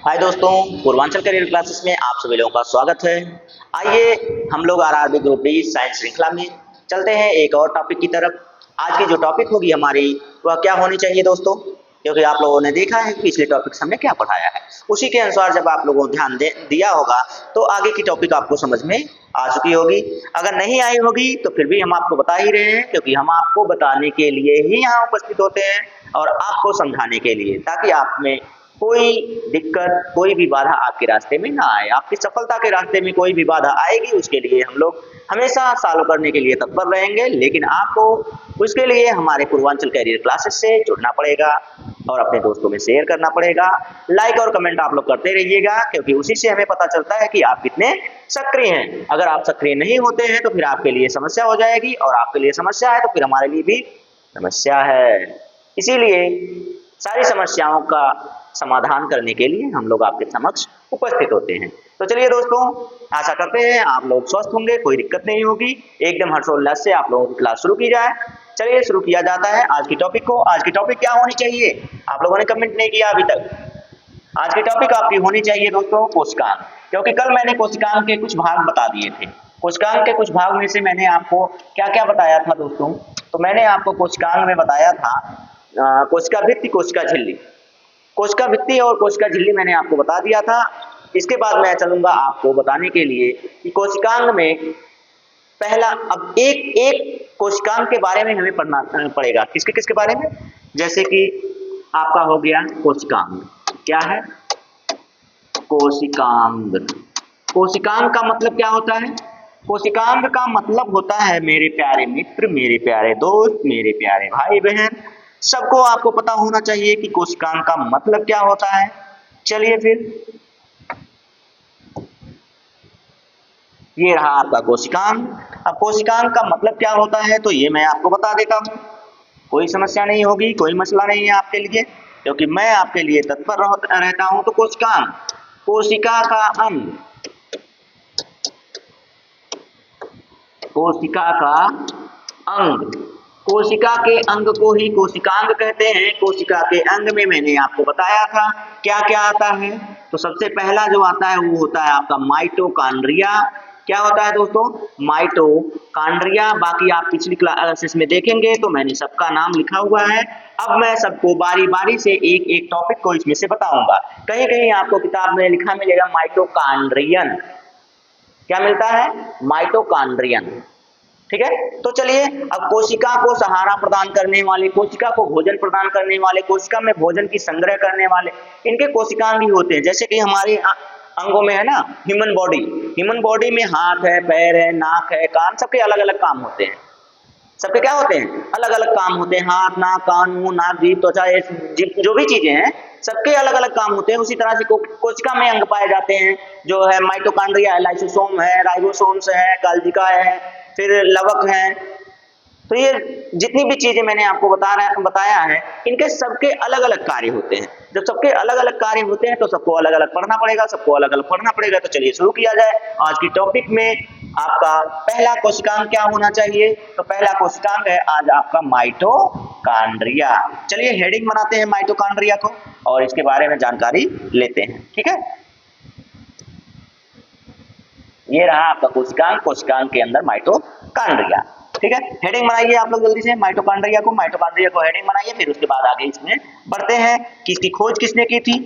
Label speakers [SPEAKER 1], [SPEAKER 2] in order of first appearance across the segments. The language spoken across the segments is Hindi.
[SPEAKER 1] हाय दोस्तों, पूर्वांचल करियर क्लासेस में आप सभी लोगों का स्वागत है। आइए हम लोग आरआरबी ग्रुप डी साइंस श्रृंखला में चलते हैं एक और टॉपिक की तरफ। आज की जो टॉपिक होगी हमारी वह क्या होनी चाहिए दोस्तों, क्योंकि आप लोगों ने देखा है कि पिछले टॉपिक हमने क्या पढ़ाया है, उसी के अनुसार जब आप लोगों ने ध्यान दिया होगा तो आगे की टॉपिक आपको समझ में आ चुकी होगी। अगर नहीं आई होगी तो फिर भी हम आपको बता ही रहे हैं, क्योंकि हम आपको बताने के लिए ही यहाँ उपस्थित होते हैं और आपको समझाने के लिए, ताकि आप में कोई दिक्कत, कोई भी बाधा आपके रास्ते में ना आए। आपकी सफलता के रास्ते में कोई भी बाधा आएगी उसके लिए हम लोग हमेशा सॉल्व करने के लिए तत्पर रहेंगे, लेकिन आपको उसके लिए हमारे पूर्वांचल करियर क्लासेस से जुड़ना पड़ेगा और अपने दोस्तों में शेयर करना पड़ेगा। लाइक और कमेंट आप लोग करते रहिएगा, क्योंकि उसी से हमें पता चलता है कि आप कितने सक्रिय हैं। अगर आप सक्रिय नहीं होते हैं तो फिर आपके लिए समस्या हो जाएगी, और आपके लिए समस्या है तो फिर हमारे लिए भी समस्या है। इसीलिए सारी समस्याओं का समाधान करने के लिए हम लोग आपके समक्ष उपस्थित होते हैं। तो चलिए दोस्तों, आशा करते हैं आप लोग स्वस्थ होंगे, कोई दिक्कत नहीं होगी, एकदम हर्षोल्लास से आप लोगों की क्लास शुरू की जाए। चलिए शुरू किया जाता है आज की टॉपिक को। आज की टॉपिक क्या होनी चाहिए, आप लोगों ने कमेंट नहीं किया अभी तक। आज की टॉपिक आपकी होनी चाहिए दोस्तों कोशिकांग, क्योंकि कल मैंने कोशिकांग के कुछ भाग बता दिए थे। कोशिकांग के कुछ भाग में से मैंने आपको क्या क्या बताया था दोस्तों, तो मैंने आपको कोशिकांग में बताया था कोशिका भित्ति, कोशिका झिल्ली। कोशिका भित्ति और कोशिका झिल्ली मैंने आपको बता दिया था। इसके बाद मैं चलूंगा आपको बताने के लिए कि कोशिकांग में पहला, अब एक एक कोशिकांग के बारे में हमें पढ़ना पड़ेगा। किसके किसके बारे में, जैसे कि आपका हो गया कोशिकांग। क्या है कोशिकांग? कोशिकांग का मतलब क्या होता है? कोशिकांग का मतलब होता है मेरे प्यारे मित्र, मेरे प्यारे दोस्त, मेरे प्यारे भाई बहन, सबको आपको पता होना चाहिए कि कोशिकांग का मतलब क्या होता है। चलिए फिर, ये रहा आपका कोशिकांग। अब कोशिकांग का मतलब क्या होता है तो ये मैं आपको बता देता हूँ। कोई समस्या नहीं होगी, कोई मसला नहीं है आपके लिए, क्योंकि मैं आपके लिए तत्पर रहता हूँ। तो कोशिकांग, कोशिका का अंग, कोशिका का अंग, कोशिका के अंग को ही कोशिकांग कहते हैं। कोशिका के अंग में मैंने आपको बताया था क्या क्या आता है। तो सबसे पहला जो आता है वो होता है आपका माइटोकॉन्ड्रिया। क्या होता है दोस्तों? माइटोकॉन्ड्रिया। बाकी आप पिछली क्लासेस में देखेंगे तो मैंने सबका नाम लिखा हुआ है। अब मैं सबको बारी बारी से एक एक टॉपिक को इसमें से बताऊंगा। कहीं कहीं आपको किताब में लिखा मिलेगा माइटोकॉन्ड्रियन। क्या मिलता है? माइटोकॉन्ड्रियन। ठीक है, तो चलिए, अब कोशिका को सहारा प्रदान करने वाले, कोशिका को भोजन प्रदान करने वाले, कोशिका में भोजन की संग्रह करने वाले, इनके कोशिकांग भी होते हैं। जैसे कि हमारे अंगों में है ना, ह्यूमन बॉडी, ह्यूमन बॉडी में हाथ है, पैर है, नाक है, कान, सबके अलग अलग काम होते हैं। सबके क्या होते हैं? अलग अलग काम होते हैं। हाथ, नाक, कान, मुंह, नाक, जीभ, त्वचा, जो भी चीजें हैं सबके अलग अलग काम होते हैं। उसी तरह से कोशिका में अंग पाए जाते हैं, जो है माइटोकॉन्ड्रिया है, लाइसोसोम है, राइबोसोम्स है, काल्जिका है, फिर लवक है। तो ये जितनी भी चीजें मैंने आपको बताया है, इनके सबके अलग अलग कार्य होते हैं। जब सबके अलग अलग कार्य होते हैं तो सबको अलग अलग पढ़ना पड़ेगा, सबको अलग अलग पढ़ना पड़ेगा। तो चलिए शुरू किया जाए। आज की टॉपिक में आपका पहला कोशिकांग क्या होना चाहिए, तो पहला कोशिकांग है आज आपका माइटोकॉन्ड्रिया। चलिए हेडिंग बनाते हैं माइटोकॉन्ड्रिया को और इसके बारे में जानकारी लेते हैं। ठीक है, ये रहा आपका कोशिकांग, कोशिकांग के अंदर माइटोकॉन्ड्रिया। ठीक है, हेडिंग बनाइए आप लोग जल्दी से माइटोकॉन्ड्रिया को, माइटोकॉन्ड्रिया को हेडिंग बनाइए। फिर उसके बाद आगे इसमें बढ़ते हैं कि इसकी खोज किसने की थी।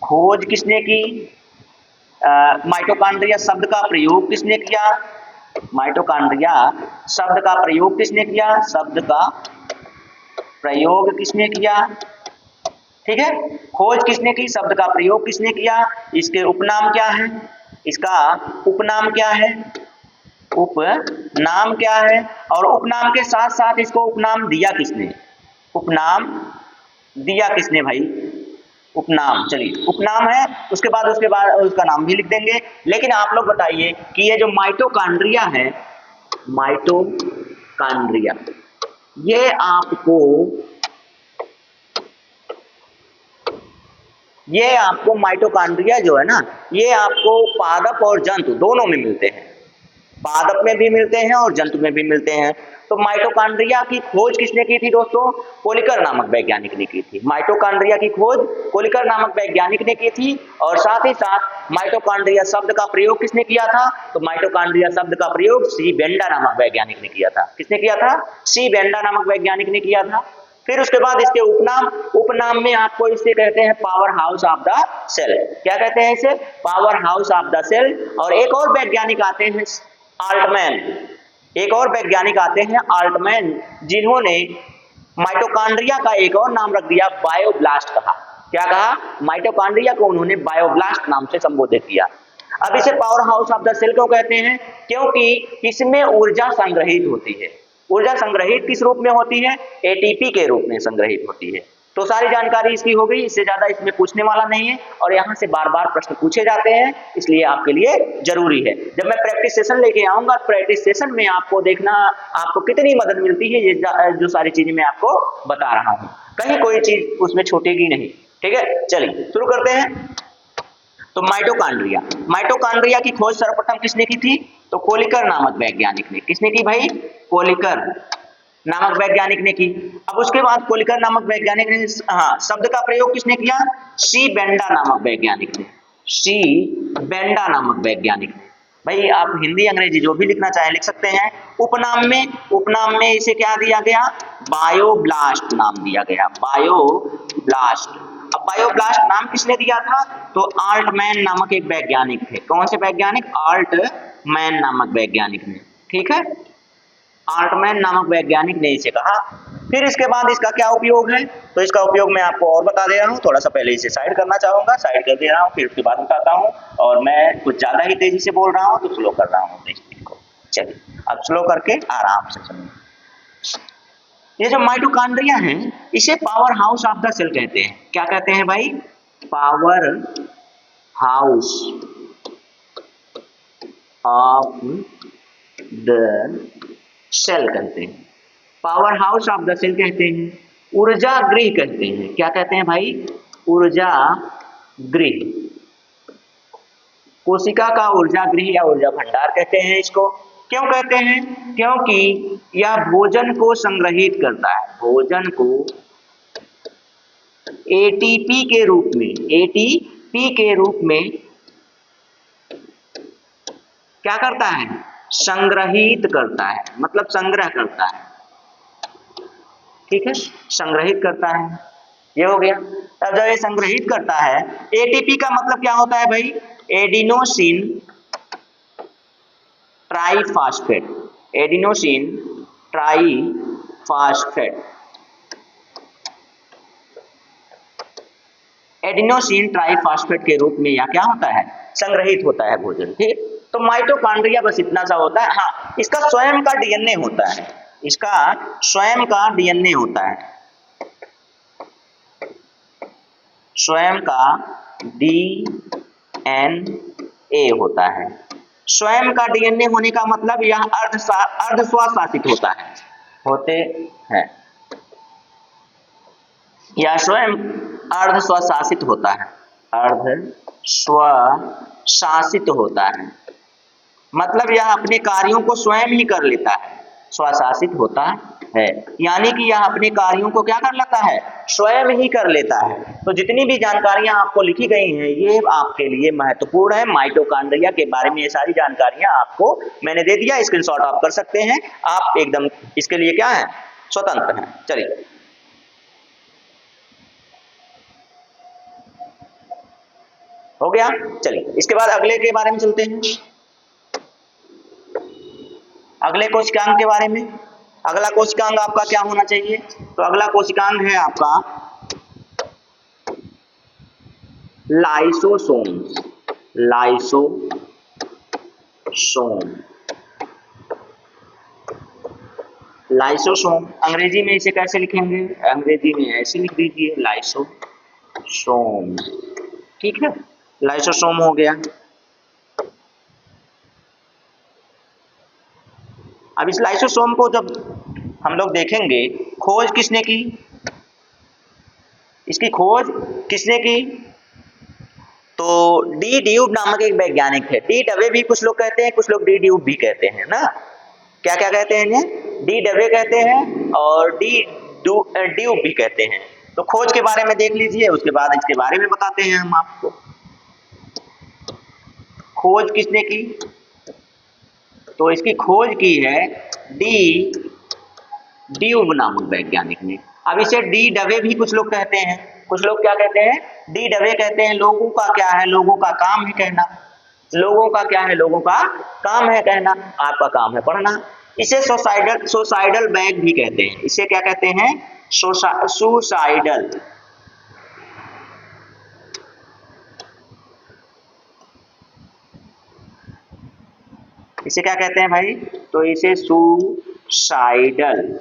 [SPEAKER 1] खोज किसने की? माइटोकॉन्ड्रिया शब्द का प्रयोग किसने किया? माइटोकॉन्ड्रिया शब्द का प्रयोग किसने किया? शब्द का प्रयोग किसने किया? ठीक है, खोज किसने की, शब्द का प्रयोग किसने किया? इसके उपनाम क्या है? इसका उपनाम क्या है? उपनाम क्या है? और उपनाम के साथ साथ इसको उपनाम दिया किसने? उपनाम दिया किसने भाई? उपनाम, चलिए उपनाम है, उसके बाद उसका नाम भी लिख देंगे। लेकिन आप लोग बताइए कि ये जो माइटोकॉन्ड्रिया है, माइटोकॉन्ड्रिया, ये आपको माइटोकॉन्ड्रिया जो है ना, ये आपको पादप और जंतु दोनों में मिलते हैं। पादप में भी मिलते हैं और जंतु में भी मिलते हैं। तो माइटोकॉन्ड्रिया की खोज किसने की थी दोस्तों? कोलिकर नामक वैज्ञानिक ने की थी। माइटोकॉन्ड्रिया की खोज कोलिकर नामक वैज्ञानिक ने की थी। और साथ ही साथ माइटोकॉन्ड्रिया शब्द का प्रयोग किसने किया था? तो माइटोकॉन्ड्रिया शब्द का प्रयोग सी बेंडा नामक वैज्ञानिक ने किया था। किसने किया था? सी बेंडा नामक वैज्ञानिक ने किया था। फिर उसके बाद इसके उपनाम में आपको इसे कहते हैं power house of the cell. क्या कहते हैं इसे? Power house of the cell. और एक और वैज्ञानिक आते हैं आल्टमैन। एक और वैज्ञानिक आते हैं आल्टमैन, जिन्होंने माइटोकॉन्ड्रिया का एक और नाम रख दिया, बायोब्लास्ट कहा। क्या कहा? माइटोकॉन्ड्रिया को उन्होंने बायोब्लास्ट नाम से संबोधित किया। अब इसे power house of the cell क्यों कहते हैं? क्योंकि इसमें ऊर्जा संग्रहित होती है। ऊर्जा संग्रहित किस रूप में होती है? एटीपी के रूप में संग्रहित होती है। तो सारी जानकारी इसकी हो गई, इससे ज्यादा इसमें पूछने वाला नहीं है और यहाँ से बार बार प्रश्न पूछे जाते हैं, इसलिए आपके लिए जरूरी है। जब मैं प्रैक्टिस सेशन लेके आऊंगा, प्रैक्टिस सेशन में आपको देखना आपको कितनी मदद मिलती है, ये जो सारी चीजें मैं आपको बता रहा हूँ, कहीं कोई चीज उसमें छूटेगी नहीं। ठीक है, चलिए शुरू करते हैं। तो माइटोकॉन्ड्रिया की खोज सर्वप्रथम किसने की थी? तो कोलिकर नामक वैज्ञानिक ने। किसने की भाई? कोलिकर नामक वैज्ञानिक ने की। अब उसके बाद कोलिकर नामक वैज्ञानिक ने शब्द का प्रयोग किसने किया? सी बेंडा नामक वैज्ञानिक ने। सी बेंडा नामक वैज्ञानिक ने। भाई आप हिंदी अंग्रेजी जो भी लिखना चाहे लिख सकते हैं। उपनाम में इसे क्या दिया गया? बायोब्लास्ट नाम दिया गया। बायोब्लास्ट। अब बायोब्लास्ट नाम किसने दिया था? तो आल्टमैन नामक एक वैज्ञानिक थे। कौन से वैज्ञानिक? आल्टमैन नामक वैज्ञानिक ने। ठीक है, आल्टमैन नामक वैज्ञानिक ने इसे कहा। फिर इसके बाद इसका क्या उपयोग है? तो इसका उपयोग मैं आपको और बता दे रहा हूँ। थोड़ा सा पहले इसे साइड करना चाहूंगा, साइड कर दे रहा हूँ, फिर उसके बाद बताता हूँ। और मैं कुछ ज्यादा ही तेजी से बोल रहा हूँ तो स्लो कर रहा हूँ अपने स्पीड को। चलिए अब स्लो करके आराम से सुनिए। ये जो माइटोकॉन्ड्रिया है इसे power house of the cell कहते हैं। क्या कहते हैं भाई? Power house of the cell कहते हैं। Power house of the cell कहते हैं। ऊर्जा गृह कहते हैं। क्या कहते हैं भाई? ऊर्जा गृह। कोशिका का ऊर्जा गृह या ऊर्जा भंडार कहते हैं इसको। क्यों कहते हैं? क्योंकि यह भोजन को संग्रहित करता है। भोजन को एटीपी के रूप में क्या करता है? संग्रहित करता है, मतलब संग्रह करता है। ठीक है, संग्रहित करता है, ये हो गया। अब जब ये संग्रहित करता है, एटीपी का मतलब क्या होता है भाई? Adenosine triphosphate. Adenosine triphosphate. Adenosine triphosphate के रूप में यह क्या होता है? संग्रहित होता है भोजन। ठीक, तो माइटोकॉन्ड्रिया बस इतना सा होता है। हाँ, इसका स्वयं का डीएनए होता है। इसका स्वयं का डीएनए होता है। स्वयं का डीएनए होता है। स्वयं का डीएनए होने का मतलब यह अर्ध स्वशासित होता है, होते हैं। यह स्वयं अर्ध स्वशासित होता है। अर्ध स्वशासित होता है मतलब यह अपने कार्यों को स्वयं ही कर लेता है। स्वशासित होता है यानी कि यह अपने कार्यों को क्या कर लेता है? स्वयं ही कर लेता है। तो जितनी भी जानकारियां आपको लिखी गई हैं ये आपके लिए महत्वपूर्ण है। माइटोकॉन्ड्रिया के बारे में ये सारी जानकारियां आपको मैंने दे दिया, स्क्रीनशॉट आप कर सकते हैं। आप एकदम इसके लिए क्या है? स्वतंत्र हैं। चलिए हो गया। चलिए इसके बाद अगले के बारे में चलते हैं। अगले कोशिकांग के बारे में। अगला कोशिकांग आपका क्या होना चाहिए? तो अगला कोशिकांग है आपका लाइसोसोम। लाइसोसोम अंग्रेजी में इसे कैसे लिखेंगे? अंग्रेजी में ऐसे लिख दीजिए, लाइसोसोम। ठीक है, लाइसोसोम हो गया। अब इस लाइसोसोम को जब हम लोग देखेंगे, खोज किसने की? इसकी खोज किसने की? तो डी ड्यूब नामक एक वैज्ञानिक है। डी डवे भी कुछ लोग कहते हैं, कुछ लोग डी ड्यूब भी कहते हैं ना। क्या क्या कहते हैं इन्हें? डी डवे कहते हैं और डी ड्यूब भी कहते हैं। तो खोज के बारे में देख लीजिए, उसके बाद इसके बारे में बताते हैं हम आपको। खोज किसने की? तो इसकी खोज की है डी ड्यूब नामक वैज्ञानिक ने। अब इसे डी डवे भी कुछ लोग कहते हैं। कुछ लोग क्या कहते हैं? डी डवे कहते हैं। लोगों का क्या है? लोगों का काम है कहना। लोगों का क्या है? लोगों का काम है कहना। आपका काम है पढ़ना। इसे सुसाइडल बैग भी कहते हैं। इसे क्या कहते हैं? सुसाइडल। इसे क्या कहते हैं भाई? तो इसे suicidal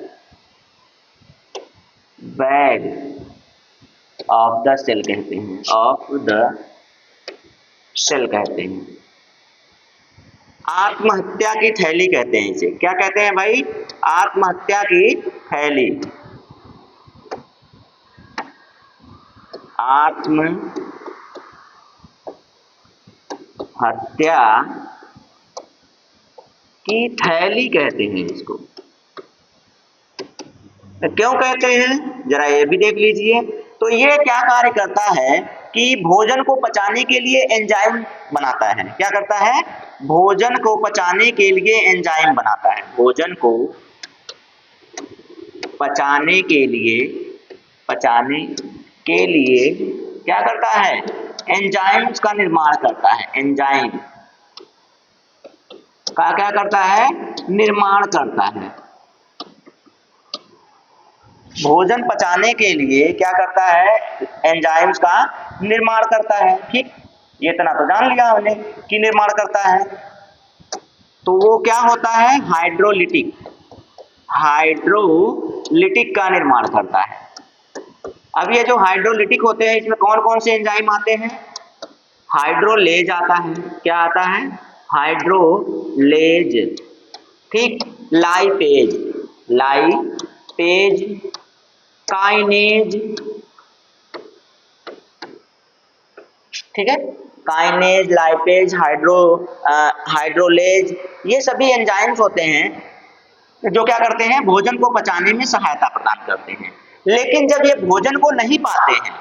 [SPEAKER 1] bag of the cell कहते हैं। ऑफ द सेल कहते हैं। आत्महत्या की थैली कहते हैं इसे। क्या कहते हैं भाई? आत्महत्या की थैली। आत्महत्या की थैली कहते हैं इसको। तो क्यों कहते हैं? जरा ये भी देख लीजिए। तो ये क्या कार्य करता है कि भोजन को पचाने के लिए एंजाइम बनाता है। क्या करता है? भोजन को पचाने के लिए एंजाइम बनाता है। भोजन को पचाने के लिए क्या करता है? एंजाइम्स का निर्माण करता है। एंजाइम का क्या करता है? निर्माण करता है। भोजन पचाने के लिए क्या करता है? एंजाइम्स का निर्माण करता है। ठीक, ये इतना तो जान लिया हमने कि निर्माण करता है। तो वो क्या होता है? हाइड्रोलिटिक का निर्माण करता है। अब ये जो हाइड्रोलिटिक होते हैं, इसमें कौन कौन से एंजाइम आते हैं? हाइड्रोलेज आता है। क्या आता है? हाइड्रोलेज। ठीक, लाइपेज, काइनेज। ठीक है, काइनेज, लाइपेज, हाइड्रोलेज, ये सभी एंजाइम्स होते हैं जो क्या करते हैं? भोजन को पचाने में सहायता प्रदान करते हैं। लेकिन जब ये भोजन को नहीं पाते हैं,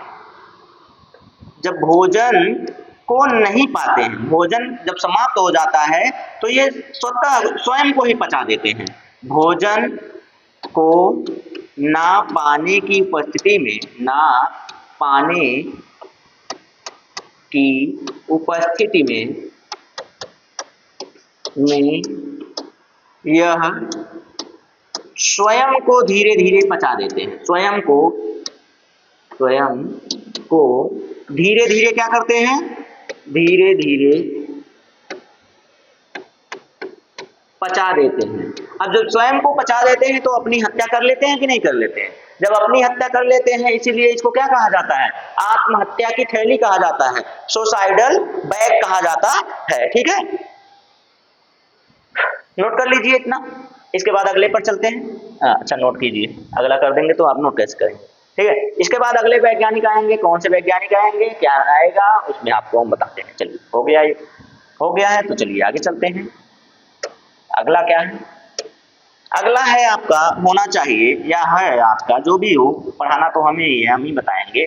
[SPEAKER 1] भोजन जब समाप्त हो जाता है तो ये स्वयं को ही पचा देते हैं। भोजन को ना पाने की उपस्थिति में यह स्वयं को धीरे धीरे पचा देते हैं। स्वयं को धीरे धीरे क्या करते हैं? धीरे धीरे पचा देते हैं। अब जब स्वयं को पचा देते हैं तो अपनी हत्या कर लेते हैं कि नहीं कर लेते हैं? जब अपनी हत्या कर लेते हैं, इसीलिए इसको क्या कहा जाता है? आत्महत्या की थैली कहा जाता है। सुसाइडल बैग कहा जाता है। ठीक है, नोट कर लीजिए इतना। इसके बाद अगले पर चलते हैं। अच्छा, नोट कीजिए, अगला कर देंगे तो आप नोट कैसे करेंगे? ठीक है, इसके बाद अगले वैज्ञानिक आएंगे। कौन से वैज्ञानिक आएंगे, क्या आएगा, उसमें आपको हम बताते हैं। चलिए, हो गया है तो चलिए आगे चलते हैं। अगला क्या है? अगला है आपका होना चाहिए, या है आपका, जो भी हो, पढ़ाना तो हमें ही है, हम ही बताएंगे।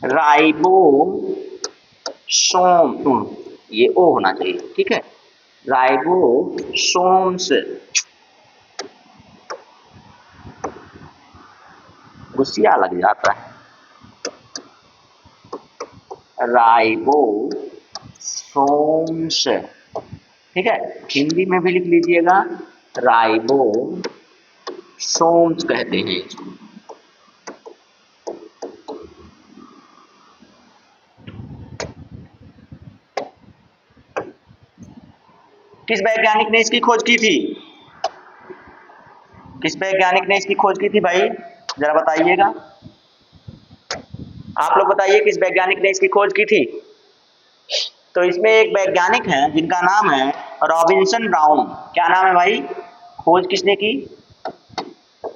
[SPEAKER 1] राइबोसोम, ये ओ होना चाहिए। ठीक है, राइबोसोम्स। गुस्सिया लग जाता है। राइबोसोम्स। ठीक है, हिंदी में भी लिख लीजिएगा, राइबोसोम्स कहते हैं इसको। किस वैज्ञानिक ने इसकी खोज की थी? किस वैज्ञानिक ने इसकी खोज की थी भाई? जरा बताइएगा, आप लोग बताइए किस वैज्ञानिक ने इसकी खोज की थी? तो इसमें एक वैज्ञानिक हैं जिनका नाम है रॉबिन्सन ब्राउन। क्या नाम है भाई? खोज किसने की?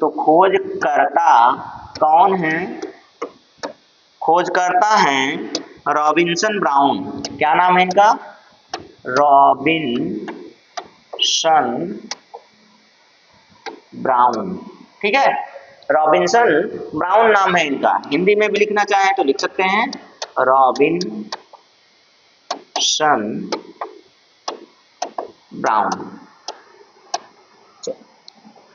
[SPEAKER 1] तो खोजकर्ता कौन है? खोजकर्ता हैं रॉबिन्सन ब्राउन। क्या नाम है इनका? Robinson brown. ठीक है, रॉबिन्सन ब्राउन नाम है इनका। हिंदी में भी लिखना चाहें तो लिख सकते हैं, रॉबिन्सन ब्राउन।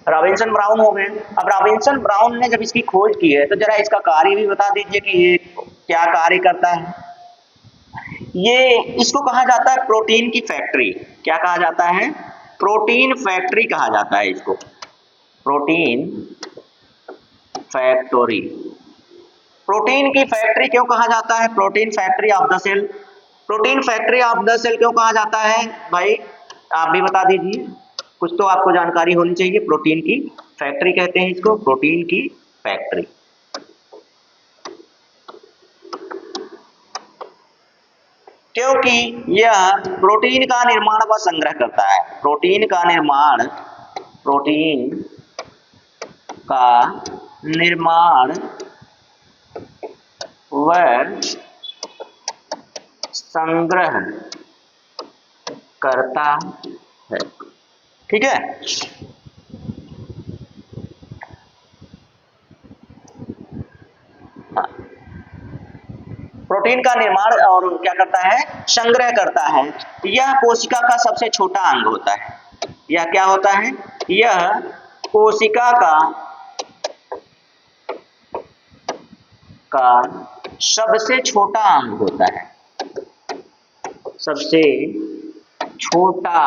[SPEAKER 1] रॉबिन्सन ब्राउन हो गए। अब रॉबिन्सन ब्राउन ने जब इसकी खोज की है तो जरा इसका कार्य भी बता दीजिए कि ये क्या कार्य करता है। ये इसको कहा जाता है प्रोटीन की फैक्ट्री। क्या कहा जाता है? प्रोटीन फैक्ट्री कहा जाता है इसको, प्रोटीन फैक्ट्री। प्रोटीन की फैक्ट्री क्यों कहा जाता है? Protein factory of the cell. Protein factory of the cell क्यों कहा जाता है भाई? आप भी बता दीजिए, कुछ तो आपको जानकारी होनी चाहिए। प्रोटीन की फैक्ट्री कहते हैं इसको, प्रोटीन की फैक्ट्री। क्योंकि यह प्रोटीन का निर्माण व संग्रह करता है। प्रोटीन का निर्माण व संग्रह करता है। ठीक है, प्रोटीन का निर्माण और क्या करता है? संग्रह करता है। यह कोशिका का सबसे छोटा अंग होता है। यह क्या होता है? यह कोशिका का सबसे छोटा अंग होता है। सबसे छोटा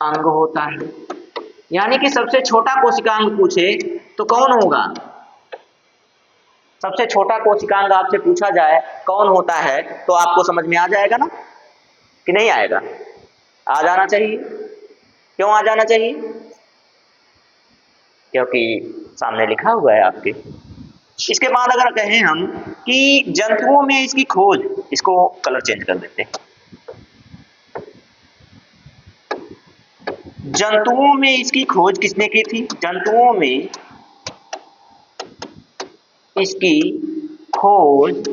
[SPEAKER 1] अंग होता है, यानी कि सबसे छोटा कोशिकांग पूछे तो कौन होगा? सबसे छोटा कोशिकांग आपसे पूछा जाए कौन होता है तो आपको समझ में आ जाएगा ना कि नहीं आएगा? आ जाना चाहिए। क्यों आ जाना चाहिए? क्योंकि सामने लिखा हुआ है आपके। इसके बाद अगर कहें हम कि जंतुओं में इसकी खोज, इसको कलर चेंज कर देते हैं। जंतुओं में इसकी खोज किसने की थी? जंतुओं में इसकी खोज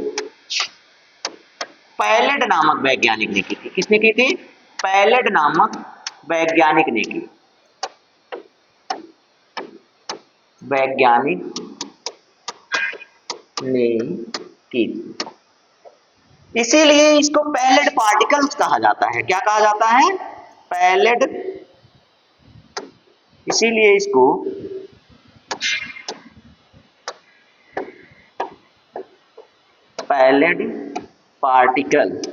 [SPEAKER 1] पैलेड नामक वैज्ञानिक ने की थी। किसने की थी? पैलेड नामक वैज्ञानिक ने की। वैज्ञानिक ने की थी, इसीलिए इसको पैलेड पार्टिकल्स कहा जाता है। क्या कहा जाता है? पैलेड। इसीलिए इसको पैलेड पार्टिकल्स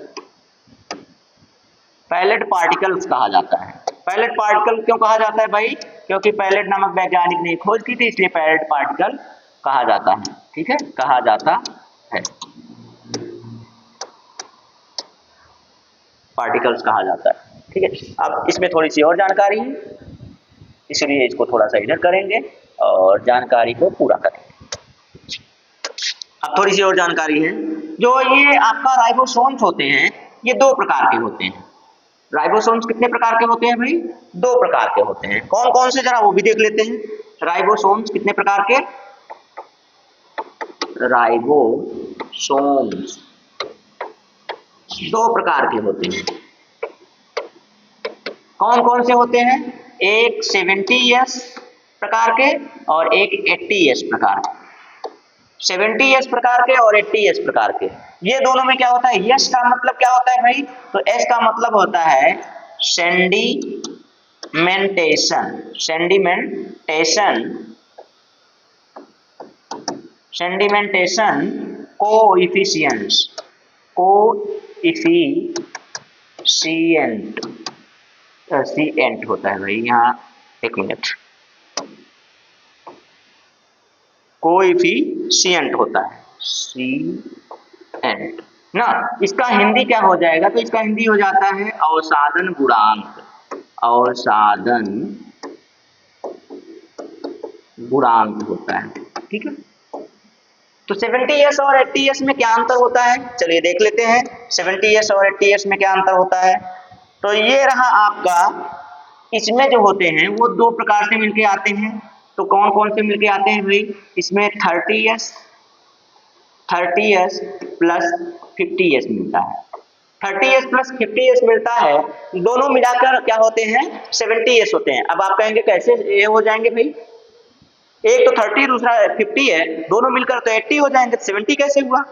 [SPEAKER 1] कहा जाता है। पैलेड पार्टिकल क्यों कहा जाता है भाई? क्योंकि पैलेड नामक वैज्ञानिक ने खोज की थी, इसलिए पैलेड पार्टिकल कहा जाता है। ठीक है, कहा जाता है, पार्टिकल्स कहा जाता है। ठीक है, अब इसमें थोड़ी सी और जानकारी है, इसलिए इसको थोड़ा सा इधर करेंगे और जानकारी को पूरा करेंगे। अब थोड़ी सी और जानकारी है। जो ये आपका राइबोसोम्स होते हैं, ये दो प्रकार के होते हैं। राइबोसोम्स कितने प्रकार के होते हैं भाई? दो प्रकार के होते हैं। कौन कौन से, जरा वो भी देख लेते हैं। राइबोसोम्स कितने प्रकार के? राइबोसोम्स दो प्रकार के होते हैं। कौन कौन से होते हैं? एक 70S प्रकार के और एक 80S प्रकार के। 70S प्रकार के और 80S प्रकार के। ये दोनों में क्या होता है? यस का मतलब क्या होता है भाई? तो एस का मतलब होता है सेंडिमेंटेशन कोएफिशिएंट होता है भाई। यहाँ एक मिनट, कोएफिशिएंट होता है एंट ना। इसका हिंदी क्या हो जाएगा? तो इसका हिंदी हो जाता है अवसादन गुणांक। अवसादन गुणांक होता है। ठीक है, तो 70S और 80S में क्या अंतर होता है? चलिए देख लेते हैं 70S और 80S में क्या अंतर होता है। तो ये रहा आपका, इसमें जो होते हैं वो दो प्रकार से मिलके आते हैं। तो कौन कौन से मिलके आते हैं भाई? इसमें 30S 30s प्लस 50s मिलता है। 30s प्लस 50s मिलता है, दोनों मिलाकर क्या होते हैं 70s होते हैं। अब आप कहेंगे कैसे ये हो जाएंगे भाई, एक तो 30 दूसरा 50 है, दोनों मिलकर तो 80 हो जाएंगे, 70 कैसे हुआ?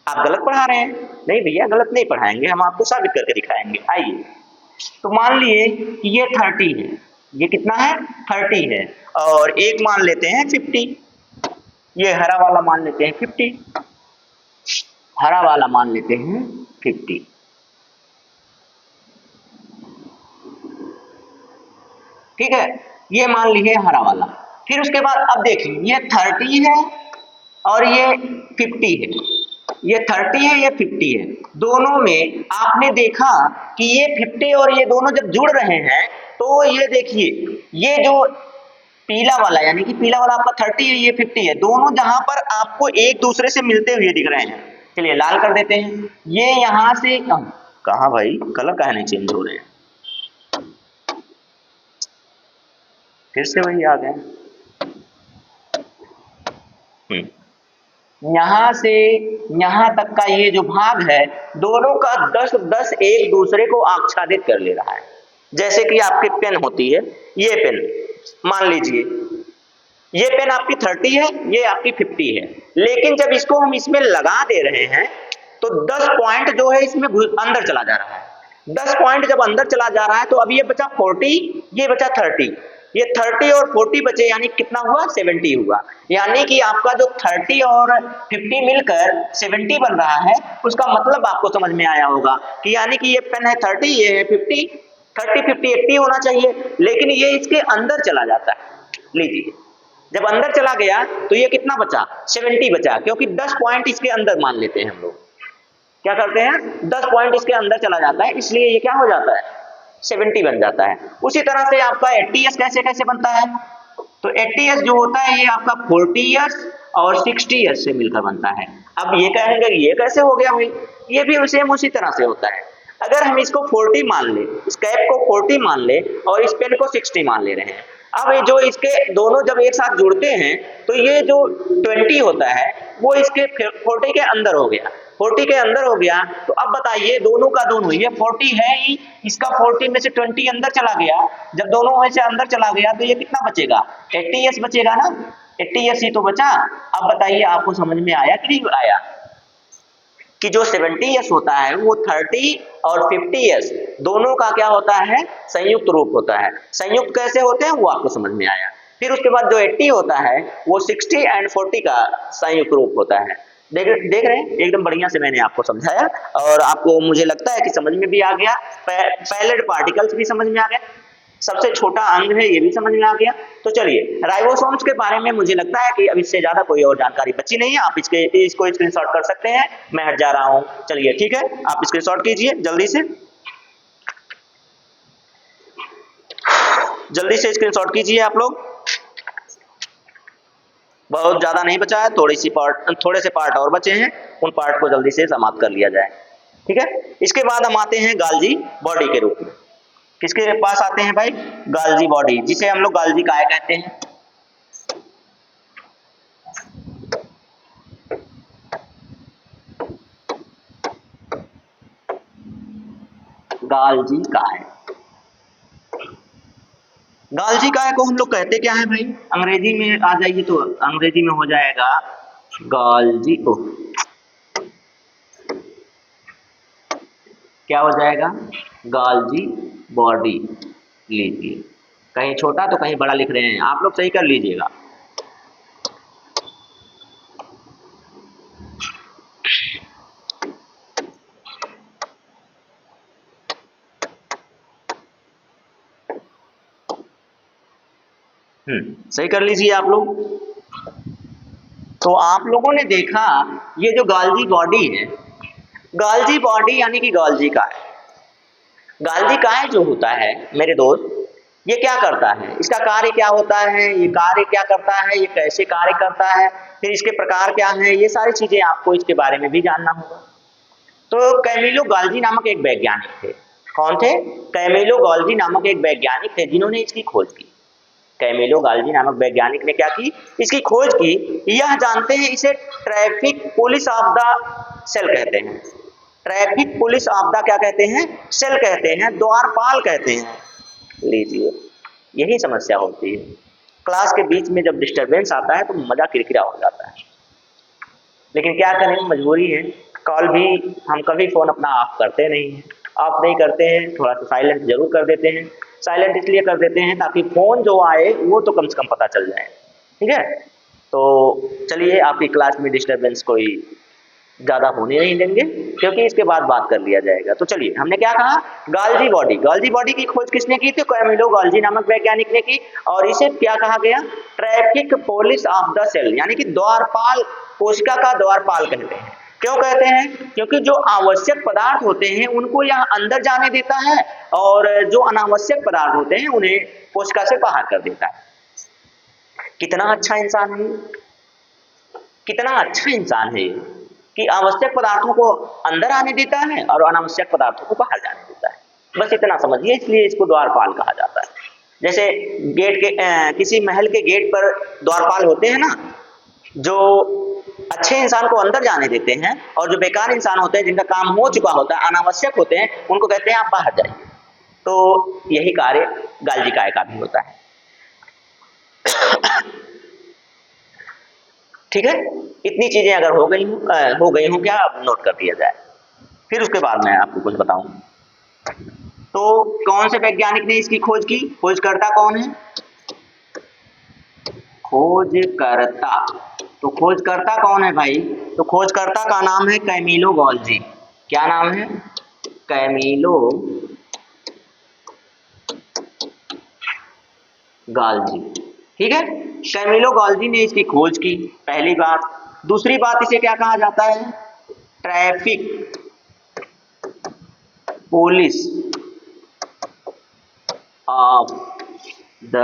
[SPEAKER 1] आप गलत पढ़ा रहे हैं। नहीं भैया गलत नहीं पढ़ाएंगे, हम आपको साबित करके दिखाएंगे। आइए, तो मान लिए कि ये 30 है, ये कितना है 30 है, और एक मान लेते हैं 50, ये हरा वाला मान लेते हैं 50, हरा वाला मान लेते हैं 50। ठीक है, ये मान लिए हरा वाला। फिर उसके बाद अब देखिए ये 30 है और ये 50 है, ये 30 है ये 50 है, दोनों में आपने देखा कि ये 50 और ये दोनों जब जुड़ रहे हैं तो ये देखिए ये जो पीला वाला यानी कि पीला वाला आपका 30 है, ये 50 है, दोनों जहां पर आपको एक दूसरे से मिलते हुए दिख रहे हैं। चलिए लाल कर देते हैं, ये यहां से कहा भाई कलर काहे नहीं चेंज हो रहे हैं, फिर से वही आ गए। यहां से यहां तक का ये जो भाग है दोनों का 10-10 एक दूसरे को आच्छादित कर ले रहा है। जैसे कि आपकी पेन होती है, ये पेन मान लीजिए ये पेन आपकी 30 है, ये आपकी 50 है, लेकिन जब इसको हम इसमें लगा दे रहे हैं तो 10 पॉइंट जो है इसमें अंदर चला जा रहा है। 10 पॉइंट जब अंदर चला जा रहा है तो अब ये बचा 40, ये बचा 30, ये 30 और 40 बचे, यानी कितना हुआ 70 हुआ। यानी कि आपका जो 30 और 50 मिलकर 70 बन रहा है, उसका मतलब आपको समझ में आया होगा कि यानी कि ये पेन है 30, ये है 50, 30 50 80 होना चाहिए, लेकिन ये इसके अंदर चला जाता है। लीजिए जब अंदर चला गया तो ये कितना बचा 70 बचा, क्योंकि 10 पॉइंट इसके अंदर मान लेते हैं हम लोग, क्या करते हैं 10 पॉइंट इसके अंदर चला जाता है, इसलिए ये क्या हो जाता है 70 बन जाता है। उसी तरह से आपका 80s कैसे कैसे बनता है, तो 80s जो होता है ये आपका 40s और 60s से मिलकर बनता है। अब ये कहेंगे ये कैसे हो गया भाई, ये भी सेम उसी तरह से होता है। अगर हम इसको 40 मान ले, इस कैप को 40 मान ले और इस पेन को 60 मान ले रहे हैं, अब ये जो इसके दोनों जब एक साथ जुड़ते हैं तो ये जो 20 होता है वो इसके 40 के अंदर हो गया, 40 के अंदर हो गया। तो अब बताइए दोनों का दोनों, ये 40 है ही, इसका 40 में से 20 अंदर चला गया, जब दोनों में से अंदर चला गया तो ये कितना बचेगा 80s बचेगा ना, 80s ही तो बचा। अब बताइए आपको समझ में आया कि नहीं आया कि जो 70s होता है वो 30 और 50s दोनों का क्या होता है संयुक्त रूप होता है। संयुक्त कैसे होते हैं वो आपको समझ में आया। फिर उसके बाद जो 80 होता है वो 60 एंड 40 का संयुक्त रूप होता है। देख रहे हैं एकदम बढ़िया से मैंने आपको समझाया और आपको मुझे लगता है कि समझ में भी आ गया, पैलेट पार्टिकल्स भी समझ में आ गया, सबसे छोटा अंग है ये भी समझ में आ गया। तो चलिए राइबोसोम्स के बारे में मुझे लगता है कि अब इससे ज्यादा कोई और जानकारी बची नहीं है, आप इसको स्क्रीनशॉट कर सकते हैं, मैं हट जा रहा हूं। चलिए ठीक है, आप स्क्रीनशॉट कीजिए जल्दी से स्क्रीनशॉट कीजिए आप लोग। बहुत ज्यादा नहीं बचा है, थोड़े से पार्ट और बचे हैं, उन पार्ट को जल्दी से समाप्त कर लिया जाए। ठीक है, इसके बाद हम आते हैं गाल्जी बॉडी के रूप में। किसके पास आते हैं भाई, गाल्जी बॉडी, जिसे हम लोग गाल्जी काय कहते हैं। गाल्जी काय, गाल्जी काय को हम लोग कहते क्या है भाई, अंग्रेजी में आ जाइए तो अंग्रेजी में हो जाएगा गाल्जी, को क्या हो जाएगा गाल्जी बॉडी। लीजिए कहीं छोटा तो कहीं बड़ा लिख रहे हैं, आप लोग सही कर लीजिएगा। सही कर लीजिए आप लोग। तो आप लोगों ने देखा ये जो गाल्जी बॉडी है, गाल्जी बॉडी यानी कि गाल्जी काय, गाल्जी काय जो होता है मेरे दोस्त, ये क्या करता है, इसका कार्य क्या होता है, ये कार्य क्या करता है, ये कैसे कार्य करता है, फिर इसके प्रकार क्या है, ये सारी चीजें आपको इसके बारे में भी जानना होगा। तो कैमिलो गाल्जी नामक एक वैज्ञानिक थे। कौन थे, कैमिलो गाल्जी नामक एक वैज्ञानिक थे जिन्होंने इसकी खोज की। कैमिलो गाल्जी नामक वैज्ञानिक ने क्या की, इसकी खोज की। यह जानते हैं इसे traffic police of the cell कहते हैं। ट्रैफिक पुलिस ऑफ द क्या कहते हैं, सेल कहते हैं, द्वारपाल कहते हैं। लीजिए, यही समस्या होती है, क्लास के बीच में जब डिस्टरबेंस आता है तो मजा किरकिरा हो जाता है, लेकिन क्या करें, मजबूरी है। कॉल भी हम कभी फोन अपना ऑफ करते नहीं हैं, ऑफ नहीं करते हैं, थोड़ा सा साइलेंट जरूर कर देते हैं। साइलेंट इसलिए कर देते हैं ताकि फोन जो आए वो तो कम से कम पता चल जाए, ठीक है। तो चलिए, आपकी क्लास में डिस्टरबेंस कोई ज़्यादा होने नहीं देंगे, क्योंकि इसके बाद बात कर लिया जाएगा। तो चलिए, हमने क्या कहा, गाल्जी बॉडी की खोज किसने की थी, कैमिलो गाल्जी नामक वैज्ञानिक ने की। और इसे क्या कहा गया, traffic police of the cell, यानी कि द्वारपाल, कोशिका का द्वारपाल कहते हैं। क्यों कहते हैं, क्योंकि जो आवश्यक पदार्थ होते हैं उनको यहाँ अंदर जाने देता है, और जो अनावश्यक पदार्थ होते हैं उन्हें कोशिका से बाहर कर देता है। कितना अच्छा इंसान है, कितना अच्छा इंसान है कि आवश्यक पदार्थों को अंदर आने देता है और अनावश्यक पदार्थों को बाहर जाने देता है। बस इतना समझिए, इसलिए इसको द्वारपाल कहा जाता है। जैसे गेट के किसी महल के गेट पर द्वारपाल होते हैं ना, जो अच्छे इंसान को अंदर जाने देते हैं, और जो बेकार इंसान होते हैं, जिनका काम हो चुका होता है, अनावश्यक होते हैं, उनको कहते हैं आप बाहर जाइए। तो यही कार्य गाल्जिकाय का भी होता है, ठीक है। इतनी चीजें अगर हो गई हूँ क्या, अब नोट कर दिया जाए, फिर उसके बाद मैं आपको कुछ बताऊं। तो कौन से वैज्ञानिक ने इसकी खोज की, खोजकर्ता कौन है, खोजकर्ता। तो खोजकर्ता कौन है भाई, तो खोजकर्ता का नाम है कैमिलो गाल्जी। क्या नाम है, कैमिलो गाल्जी, ठीक है। कैमिलो गाल्जी ने इसकी खोज की, पहली बात। दूसरी बात, इसे क्या कहा जाता है, traffic police of the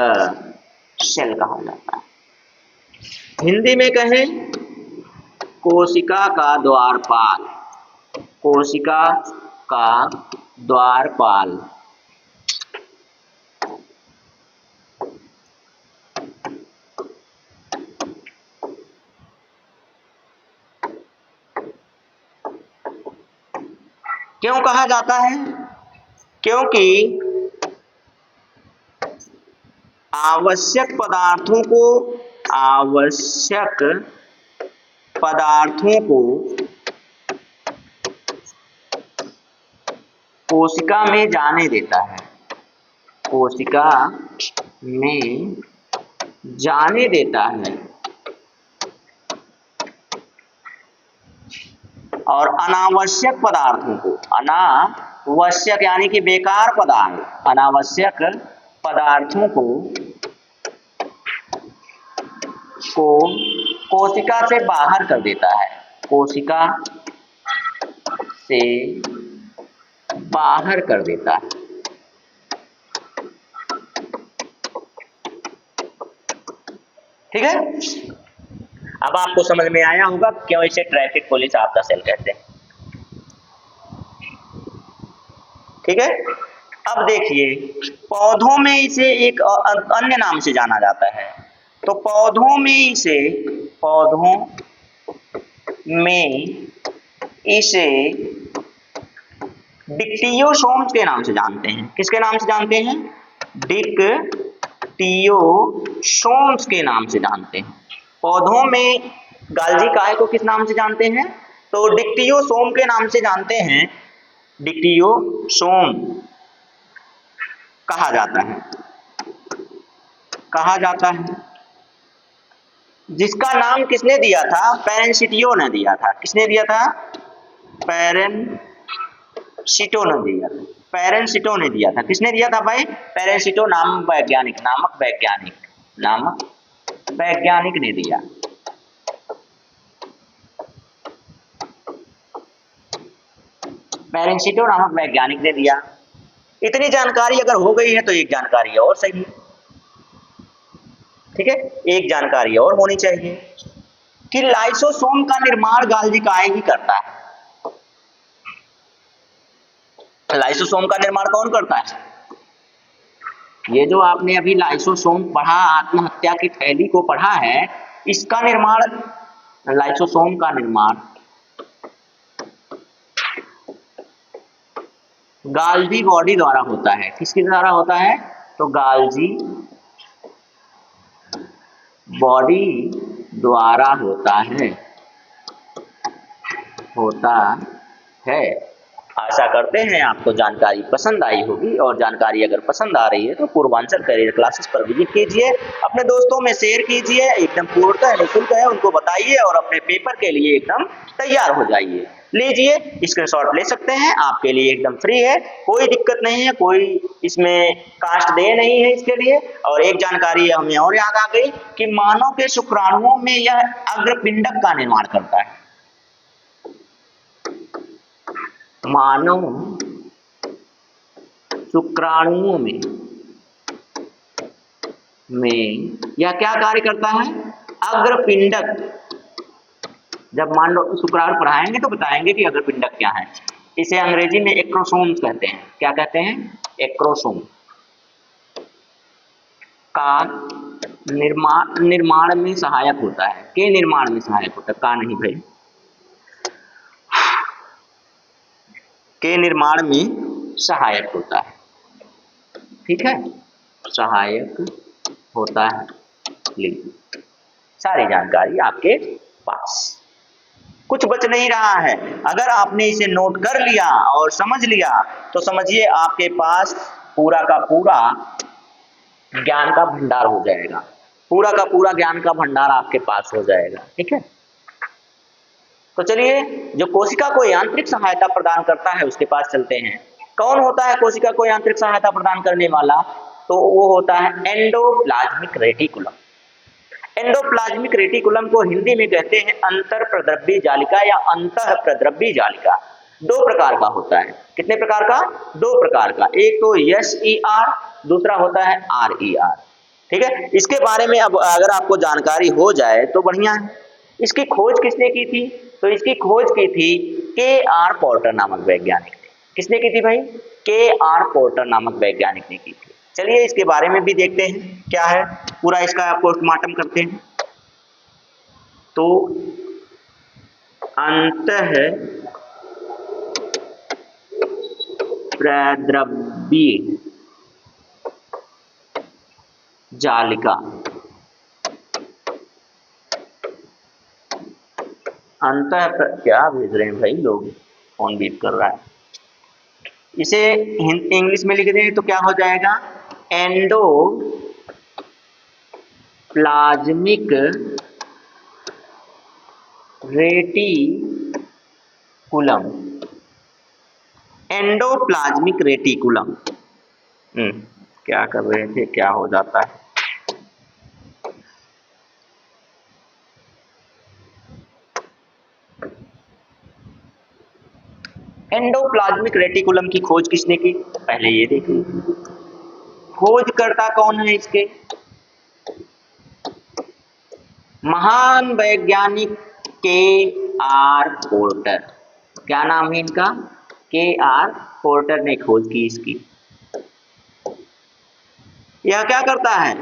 [SPEAKER 1] cell कहा जाता है। हिंदी में कहें, कोशिका का द्वारपाल, कोशिका का द्वारपाल। क्यों कहा जाता है, क्योंकि आवश्यक पदार्थों को कोशिका में जाने देता है, कोशिका में जाने देता है, और अनावश्यक पदार्थों को, अनावश्यक यानी कि बेकार पदार्थ, अनावश्यक पदार्थों को कोशिका से बाहर कर देता है, कोशिका से बाहर कर देता है। ठीक है, अब आपको समझ में आया होगा क्यों इसे traffic police of the cell कहते हैं। ठीक है, अब देखिए, पौधों में इसे एक अन्य नाम से जाना जाता है। तो पौधों में इसे डिक्टियोसोम्स के नाम से जानते हैं। किसके नाम से जानते हैं, डिक्टियोसोम्स के नाम से जानते हैं। पौधों में गाल्जिकाय को किस नाम से जानते हैं, तो डिक्टियोसोम के नाम से जानते हैं, डिक्टियोसोम कहा जाता है, जिसका नाम किसने दिया था, पेरेंसिटियो ने दिया था। किसने दिया था, पेरेंसिटो ने दिया था, पेरेंसिटो ने दिया था। किसने दिया था भाई, पेरेंसिटो नामक वैज्ञानिक ने दिया। पेरेंसिटो नामक वैज्ञानिक ने दिया। इतनी जानकारी अगर हो गई है तो एक जानकारी और सही है। ठीक है, एक जानकारी और होनी चाहिए कि लाइसोसोम का निर्माण गाल्जिकाय ही करता है। लाइसोसोम का निर्माण कौन करता है, ये जो आपने अभी लाइसोसोम पढ़ा, आत्महत्या की थैली को पढ़ा है, इसका निर्माण, लाइसोसोम का निर्माण गाल्जी बॉडी द्वारा होता है। किसके द्वारा होता है? तो गाल्जी बॉडी द्वारा होता है। आशा करते हैं आपको जानकारी पसंद आई होगी, और जानकारी अगर पसंद आ रही है तो पूर्वांचल करियर क्लासेस पर विजिट कीजिए, अपने दोस्तों में शेयर कीजिए, एकदम पूर्णतः निःशुल्क है, उनको बताइए और अपने पेपर के लिए एकदम तैयार हो जाइए। लीजिए, स्क्रीनशॉट ले सकते हैं, आपके लिए एकदम फ्री है, कोई दिक्कत नहीं है, कोई इसमें कास्ट दे नहीं है इसके लिए। और एक जानकारी हमें और याद आ गई कि मानव के शुक्राणुओं में यह अग्रपिंडक का निर्माण करता है। मानव शुक्राणुओं में यह क्या कार्य करता है? अग्रपिंडक। जब मान लो शुक्राणु पढ़ाएंगे तो बताएंगे कि अग्रपिंडक क्या है। इसे अंग्रेजी में एक्रोसोम्स कहते हैं। क्या कहते हैं? एक्रोसोम का निर्माण में सहायक होता है। के निर्माण में सहायक होता है, का नहीं भाई, के निर्माण में सहायक होता है। ठीक है, सहायक होता है। लीजिए, सारी जानकारी आपके पास, कुछ बच नहीं रहा है। अगर आपने इसे नोट कर लिया और समझ लिया तो समझिए आपके पास पूरा का पूरा ज्ञान का भंडार हो जाएगा। पूरा का पूरा ज्ञान का भंडार आपके पास हो जाएगा। ठीक है, तो चलिए, जो कोशिका को यांत्रिक सहायता प्रदान करता है उसके पास चलते हैं। कौन होता है कोशिका को यांत्रिक सहायता प्रदान करने वाला? तो वो होता है एंडोप्लाज्मिक रेटिकुलम। एंडोप्लाज्मिक रेटिकुलम को हिंदी में कहते हैं अंतरप्रद्रव्य जालिका या अंतःप्रद्रव्य जालिका। दो प्रकार का होता है। कितने प्रकार का? दो प्रकार का। एक तो SER, दूसरा होता है RER। ठीक है, इसके बारे में अब अगर आपको जानकारी हो जाए तो बढ़िया है। इसकी खोज किसने की थी? तो इसकी खोज की थी KR पोर्टर नामक वैज्ञानिक ने। किसने की थी भाई? KR पोर्टर नामक वैज्ञानिक ने की थी। चलिए इसके बारे में भी देखते हैं क्या है, पूरा इसका पोस्टमार्टम करते हैं। तो अंतःप्रद्रव्य जालिका, क्या भेज रहे हैं भाई लोग, फोन बीप कर रहा है। इसे इंग्लिश में लिख दें तो क्या हो जाएगा? Endoplasmic reticulum. Endoplasmic reticulum. क्या कर रहे थे, क्या हो जाता है? एंडोप्लाज्मिक रेटिकुलम की खोज किसने की? पहले ये देखिए, खोजकर्ता कौन है इसके? महान वैज्ञानिक KR पोर्टर। क्या नाम है इनका? KR पोर्टर ने खोज की इसकी। यह क्या करता है?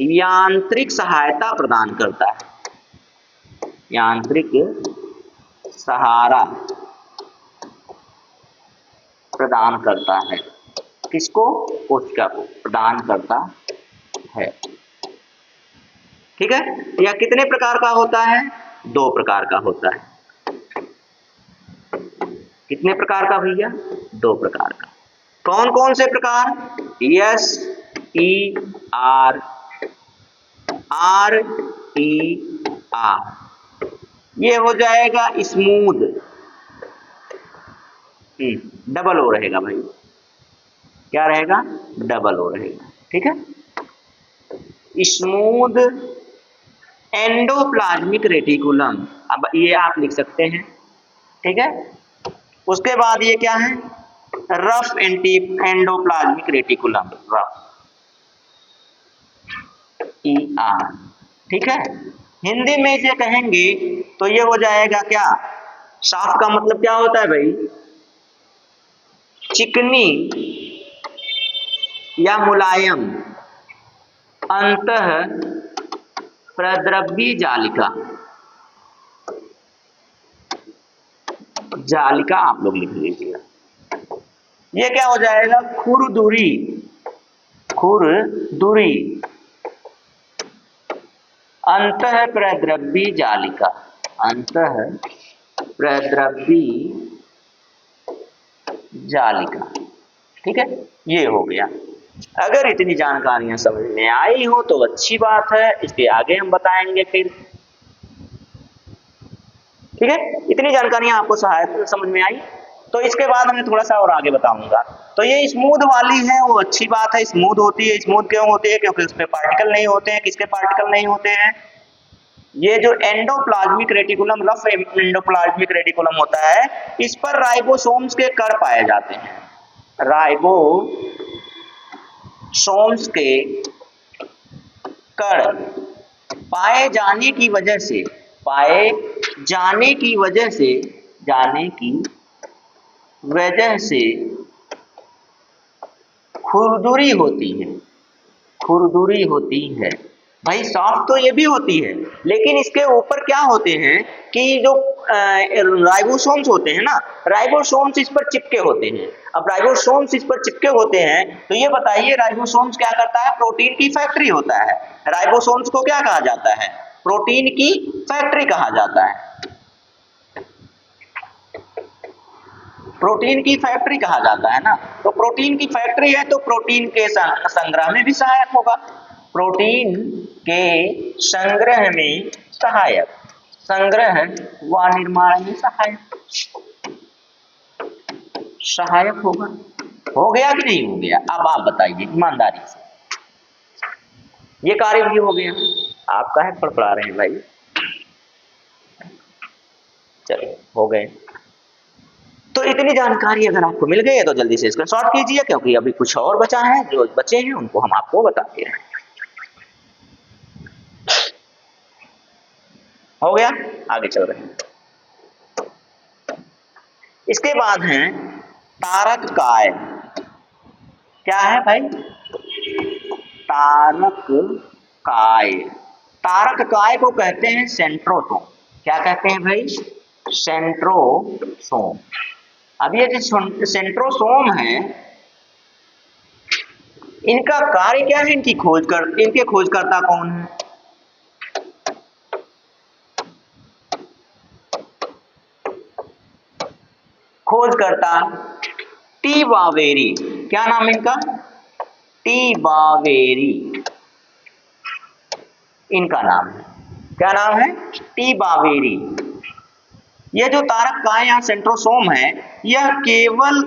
[SPEAKER 1] यांत्रिक सहायता प्रदान करता है। यांत्रिक सहारा प्रदान करता है। किसको? कोशिका को प्रदान करता है। ठीक है, यह कितने प्रकार का होता है? दो प्रकार का होता है। कितने प्रकार का भैया? दो प्रकार का। कौन कौन से प्रकार? SER, RER। ये हो जाएगा स्मूथ, डबल ओ रहेगा भाई। क्या रहेगा? डबल ओ रहेगा। ठीक है, स्मूथ एंडोप्लाज्मिक रेटिकुलम। अब ये आप लिख सकते हैं। ठीक है, उसके बाद ये क्या है? Rough endoplasmic reticulum, rough ER। ठीक है, हिंदी में इसे कहेंगे तो ये हो जाएगा क्या? साफ का मतलब क्या होता है भाई? चिकनी या मुलायम अंतः प्रद्रव्य जालिका, जालिका आप लोग लिख लीजिएगा। ये क्या हो जाएगा, खुरदुरी, खुरदुरी अंतः प्रद्रव्य जालिका, अंतः प्रद्रव्य जालिका। ठीक है, ये हो गया। अगर इतनी जानकारियां समझ में आई हो तो अच्छी बात है, इसके आगे हम बताएंगे फिर। ठीक है, इतनी जानकारियां आपको सहायता समझ में आई, तो इसके बाद मैं थोड़ा सा और आगे बताऊंगा। तो ये स्मूथ वाली है वो अच्छी बात है, स्मूथ होती है। स्मूथ क्यों होती है, क्योंकि उसमें पार्टिकल नहीं होते हैं। किसके पार्टिकल नहीं होते हैं, ये जो endoplasmic reticulum, rough endoplasmic reticulum होता है, इस पर राइबोसोम्स के कण पाए जाते हैं। राइबोसोम्स के कण पाए जाने की वजह से, पाए जाने की वजह से, जाने की वजह से खुरदुरी होती है, खुरदुरी होती है। भाई सॉफ्ट तो ये भी होती है, लेकिन इसके ऊपर क्या होते हैं कि जो राइबोसोम्स होते हैं ना, राइबोसोम्स इस पर चिपके होते हैं। अब राइबोसोम्स इस पर चिपके होते हैं तो ये बताइए राइबोसोम्स क्या करता है, प्रोटीन की फैक्ट्री होता है। राइबोसोम्स को क्या कहा जाता है, प्रोटीन की फैक्ट्री कहा जाता है, प्रोटीन की फैक्ट्री कहा जाता है ना। तो प्रोटीन की फैक्ट्री है तो प्रोटीन के संग्रह में भी सहायक होगा, प्रोटीन के संग्रह में सहायक, संग्रह व निर्माण में सहायक होगा। हो गया कि नहीं हो गया, अब आप बताइए ईमानदारी से। ये कार्य भी हो गया। आप काहे फड़फड़ा रहे हैं भाई, चलो हो गए। तो इतनी जानकारी अगर आपको मिल गई है तो जल्दी से स्क्रीनशॉट कीजिए, क्योंकि अभी कुछ और बचा है, जो बचे हैं उनको हम आपको बताते हैं। हो गया, आगे चल रहे हैं। इसके बाद है तारक काय। क्या है भाई, तारक काय। तारक काय को कहते हैं सेंट्रोसोम। क्या कहते हैं भाई, सेंट्रोसोम। अब ये जो सेंट्रोसोम है, इनका कार्य क्या है, इनके खोजकर्ता कौन है, खोजकर्ता टी बावेरी। क्या नाम है इनका, टी बावेरी इनका नाम है। क्या नाम है, टी बावेरी। यह जो तारक काय या सेंट्रोसोम है, यह केवल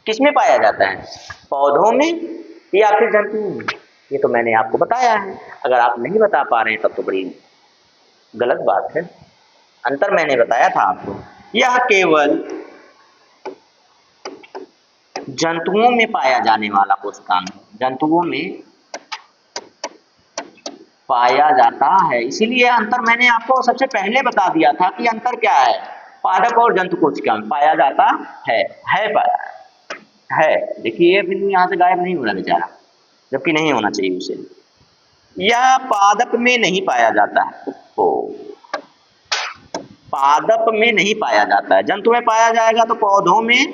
[SPEAKER 1] किसमें पाया जाता है, पौधों में या फिर जंतुओं में। ये तो मैंने आपको बताया है, अगर आप नहीं बता पा रहे हैं तब तो बड़ी गलत बात है। अंतर मैंने बताया था आपको। यह केवल जंतुओं में पाया जाने वाला कोशिकांग है, जंतुओं में पाया जाता है। इसीलिए अंतर मैंने आपको सबसे पहले बता दिया था कि अंतर क्या है, पादप और जंतु कोशिका में पाया जाता है देखिए बिल्कुल यहाँ से गायब नहीं होना बेचारा, जबकि नहीं होना चाहिए उसे। यह पादप में नहीं पाया जाता है, पादप में नहीं पाया जाता है। जंतु में पाया जाएगा तो पौधों में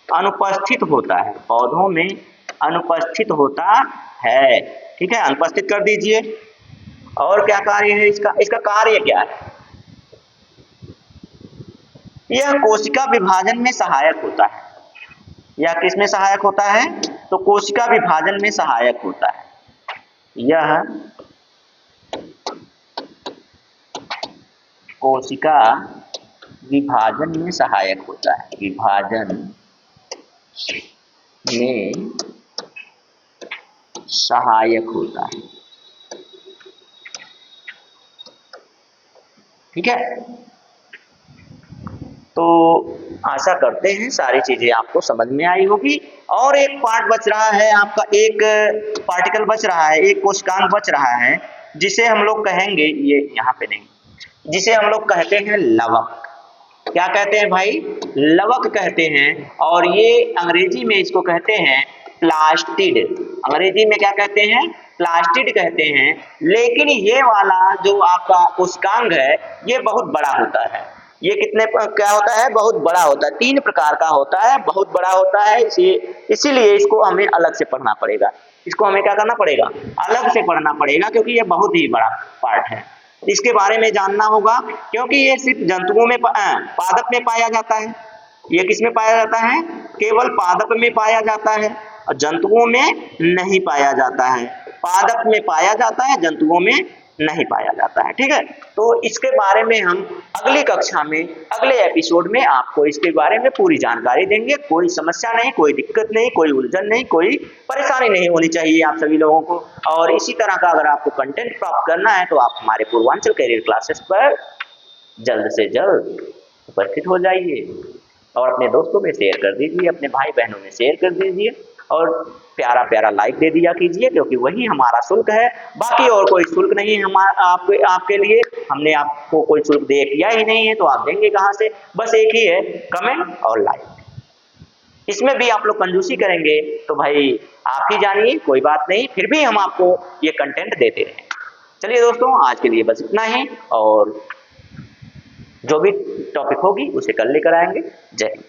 [SPEAKER 1] अनुपस्थित होता है, पौधों में अनुपस्थित होता है। ठीक है, अनुपस्थित कर दीजिए। और क्या कार्य है इसका, इसका कार्य क्या है, यह कोशिका विभाजन में सहायक होता है। यह किस में सहायक होता है, तो कोशिका विभाजन में सहायक होता है। यह कोशिका विभाजन में सहायक होता है, विभाजन में सहायक होता है। ठीक है, तो आशा करते हैं सारी चीजें आपको समझ में आई होगी। और एक पार्ट बच रहा है आपका, एक पार्टिकल बच रहा है, एक कोशिकांग बच रहा है, जिसे हम लोग कहेंगे, ये यहाँ पे नहीं, जिसे हम लोग कहते हैं लवक। क्या कहते हैं भाई, लवक कहते हैं। और ये अंग्रेजी में इसको कहते हैं प्लास्टिड। अंग्रेजी में क्या कहते हैं, प्लास्टिड कहते हैं। लेकिन ये वाला जो आपका कोशिकांग है ये बहुत बड़ा होता है। ये कितने क्या होता है, बहुत बड़ा होता है, 3 प्रकार का होता है, बहुत बड़ा होता है। इसीलिए इसको हमें अलग से पढ़ना पड़ेगा। इसको हमें क्या करना पड़ेगा, अलग से पढ़ना पड़ेगा, क्योंकि ये बहुत ही बड़ा पार्ट है। इसके बारे में जानना होगा, क्योंकि ये सिर्फ जंतुओं में पादप में पाया जाता है। ये किस में पाया जाता है, केवल पादप में पाया जाता है और जंतुओं में नहीं पाया जाता है। पादप में पाया जाता है, जंतुओं में नहीं पाया जाता है। ठीक है, तो इसके बारे में हम अगली कक्षा में, अगले एपिसोड में आपको इसके बारे में पूरी जानकारी देंगे। कोई समस्या नहीं, कोई दिक्कत नहीं, कोई उलझन नहीं, कोई परेशानी नहीं होनी चाहिए आप सभी लोगों को। और इसी तरह का अगर आपको कंटेंट प्राप्त करना है तो आप हमारे पूर्वांचल करियर क्लासेस पर जल्द से जल्द उपस्थित हो जाइए और अपने दोस्तों में शेयर कर दीजिए, अपने भाई बहनों में शेयर कर दीजिए और प्यारा प्यारा लाइक दे दिया कीजिए, क्योंकि वही हमारा शुल्क है। बाकी और कोई शुल्क नहीं है आपके लिए। हमने आपको कोई शुल्क दे किया ही नहीं है, तो आप देंगे कहाँ से। बस एक ही है, कमेंट और लाइक। इसमें भी आप लोग कंजूसी करेंगे तो भाई आप ही जानिए, कोई बात नहीं, फिर भी हम आपको ये कंटेंट देते रहेंगे। चलिए दोस्तों, आज के लिए बस इतना ही, और जो भी टॉपिक होगी उसे कल लेकर आएंगे। जय हिंद।